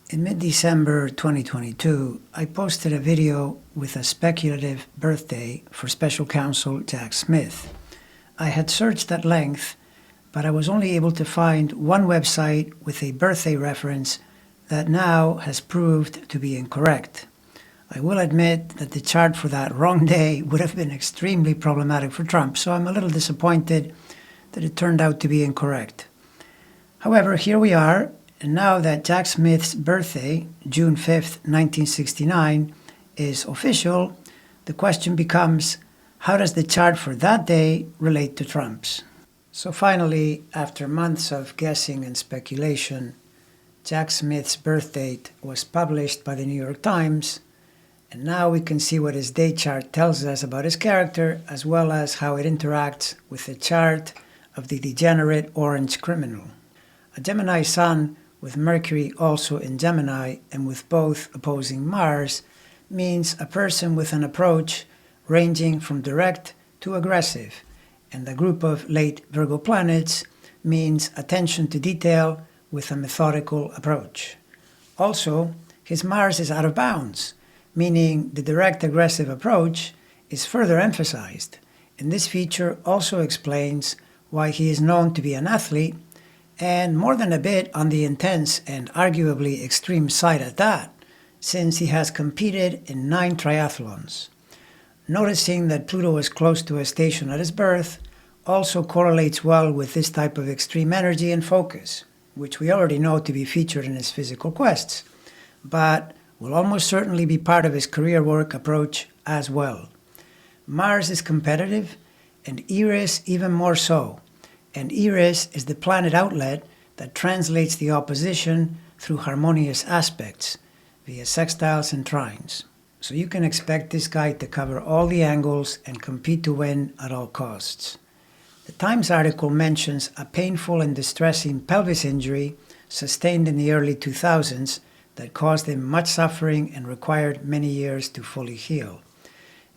In mid-December 2022, I posted a video with a speculative birthday for Special Counsel Jack Smith. I had searched at length, but I was only able to find one website with a birthday reference that now has proved to be incorrect. I will admit that the chart for that wrong day would have been extremely problematic for Trump, so I'm a little disappointed that it turned out to be incorrect. However, here we are. And now that Jack Smith's birthday, June 5th, 1969, is official, the question becomes, how does the chart for that day relate to Trump's? So finally, after months of guessing and speculation, Jack Smith's birth date was published by the New York Times, and now we can see what his day chart tells us about his character, as well as how it interacts with the chart of the degenerate orange criminal. A Gemini sun with Mercury also in Gemini and with both opposing Mars means a person with an approach ranging from direct to aggressive, and a group of late Virgo planets means attention to detail with a methodical approach. Also, his Mars is out of bounds, meaning the direct aggressive approach is further emphasized, and this feature also explains why he is known to be an athlete, and more than a bit on the intense and arguably extreme side at that, since he has competed in 9 triathlons. Noticing that Pluto is close to a station at his birth also correlates well with this type of extreme energy and focus, which we already know to be featured in his physical quests, but will almost certainly be part of his career work approach as well. Mars is competitive, and Eris even more so. And Eris is the planet outlet that translates the opposition through harmonious aspects via sextiles and trines. So you can expect this guy to cover all the angles and compete to win at all costs. The Times article mentions a painful and distressing pelvis injury sustained in the early 2000s that caused him much suffering and required many years to fully heal.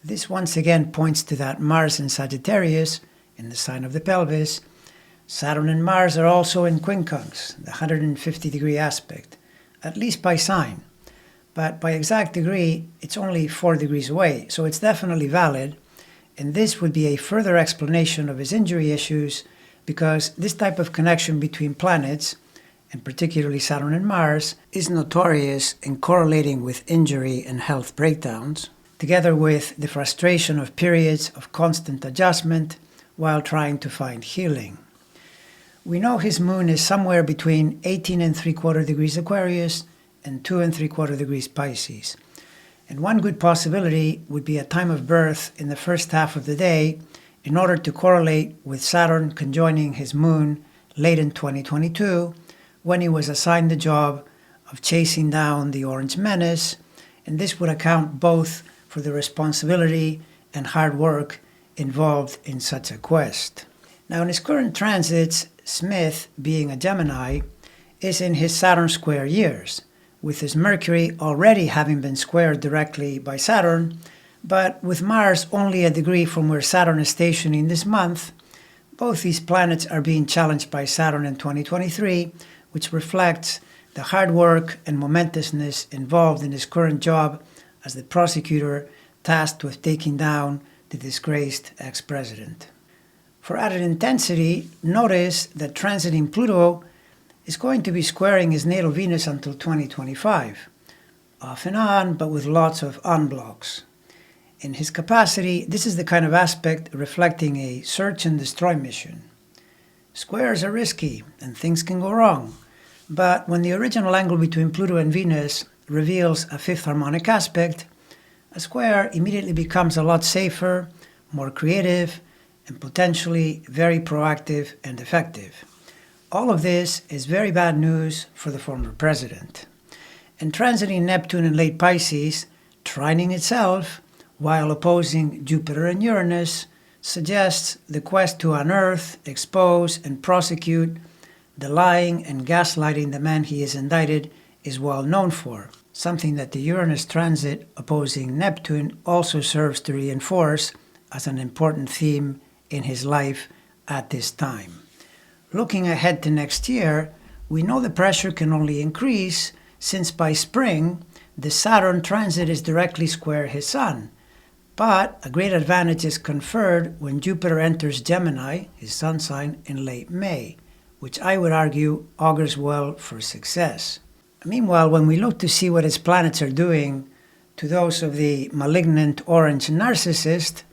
This once again points to that Mars in Sagittarius, in the sign of the pelvis. Saturn and Mars are also in quincunx, the 150-degree aspect, at least by sign. But by exact degree, it's only 4 degrees away, so it's definitely valid. And this would be a further explanation of his injury issues, because this type of connection between planets, and particularly Saturn and Mars, is notorious in correlating with injury and health breakdowns, together with the frustration of periods of constant adjustment while trying to find healing. We know his moon is somewhere between 18 3/4 degrees Aquarius and 2 3/4 degrees Pisces. And one good possibility would be a time of birth in the first half of the day in order to correlate with Saturn conjoining his moon late in 2022, when he was assigned the job of chasing down the Orange Menace, and this would account both for the responsibility and hard work involved in such a quest. Now, in his current transits, Smith, being a Gemini, is in his Saturn square years, with his Mercury already having been squared directly by Saturn, but with Mars only a degree from where Saturn is stationing this month. Both these planets are being challenged by Saturn in 2023, which reflects the hard work and momentousness involved in his current job as the prosecutor tasked with taking down the disgraced ex-president. For added intensity, notice that transiting Pluto is going to be squaring his natal Venus until 2025, off and on, but with lots of unblocks. In his capacity, this is the kind of aspect reflecting a search and destroy mission. Squares are risky, and things can go wrong, but when the original angle between Pluto and Venus reveals a 5th harmonic aspect, a square immediately becomes a lot safer, more creative, and potentially very proactive and effective. All of this is very bad news for the former president. And transiting Neptune in late Pisces, trining itself, while opposing Jupiter and Uranus, suggests the quest to unearth, expose, and prosecute the lying and gaslighting the man he is indicted is well known for, something that the Uranus transit opposing Neptune also serves to reinforce as an important theme in his life at this time. Looking ahead to next year, we know the pressure can only increase since by spring, the Saturn transit is directly square his Sun. But a great advantage is conferred when Jupiter enters Gemini, his Sun sign, in late May, which I would argue augurs well for success. Meanwhile, when we look to see what his planets are doing to those of the malignant orange narcissist,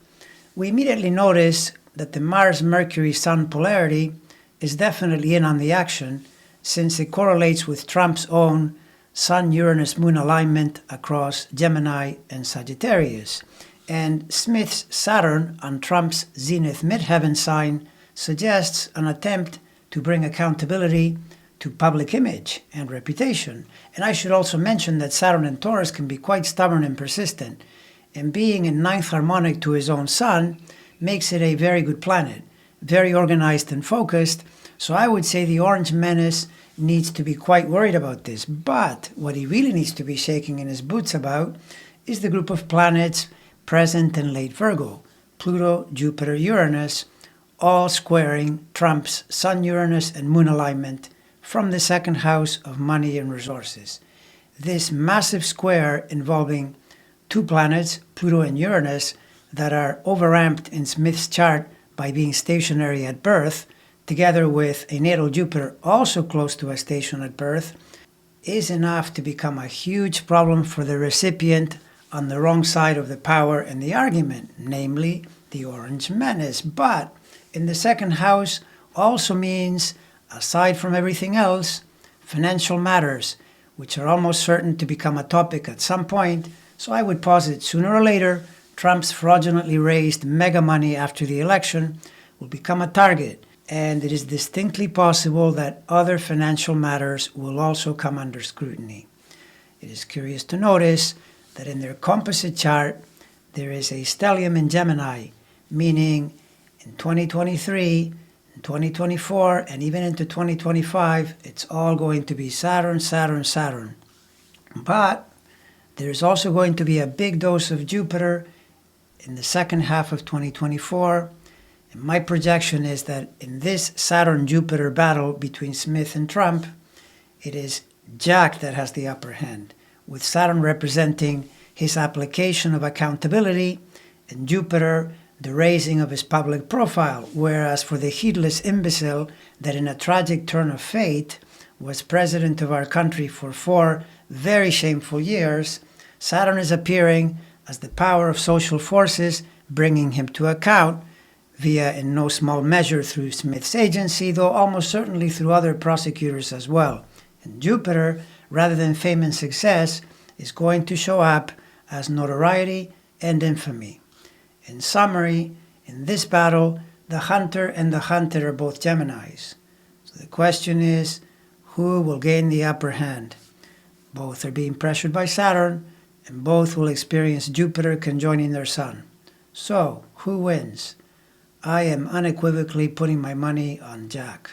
we immediately notice that the Mars-Mercury-Sun polarity is definitely in on the action, since it correlates with Trump's own Sun-Uranus-Moon alignment across Gemini and Sagittarius. And Smith's Saturn on Trump's zenith midheaven sign suggests an attempt to bring accountability to public image and reputation. And I should also mention that Saturn in Taurus can be quite stubborn and persistent, and being in ninth harmonic to his own Sun makes it a very good planet, very organized and focused. So I would say the Orange Menace needs to be quite worried about this. But what he really needs to be shaking in his boots about is the group of planets present in late Virgo, Pluto, Jupiter, Uranus, all squaring Trump's Sun-Uranus and Moon alignment from the second house of money and resources. This massive square involving two planets, Pluto and Uranus, that are overamped in Smith's chart by being stationary at birth, together with a natal Jupiter also close to a station at birth, is enough to become a huge problem for the recipient on the wrong side of the power and the argument, namely the Orange Menace. But in the second house also means, aside from everything else, financial matters, which are almost certain to become a topic at some point. So I would posit sooner or later, Trump's fraudulently raised mega money after the election will become a target, and it is distinctly possible that other financial matters will also come under scrutiny. It is curious to notice that in their composite chart, there is a stellium in Gemini, meaning in 2023, in 2024, and even into 2025, it's all going to be Saturn, Saturn, Saturn. But there's also going to be a big dose of Jupiter in the second half of 2024. And my projection is that in this Saturn-Jupiter battle between Smith and Trump, it is Jack that has the upper hand, with Saturn representing his application of accountability and Jupiter the raising of his public profile, whereas for the heedless imbecile that in a tragic turn of fate was president of our country for 4 very shameful years, Saturn is appearing as the power of social forces, bringing him to account via, in no small measure, through Smith's agency, though almost certainly through other prosecutors as well. And Jupiter, rather than fame and success, is going to show up as notoriety and infamy. In summary, in this battle, the hunter and the hunted are both Geminis. So the question is, who will gain the upper hand? Both are being pressured by Saturn, and both will experience Jupiter conjoining their Sun. So, who wins? I am unequivocally putting my money on Jack.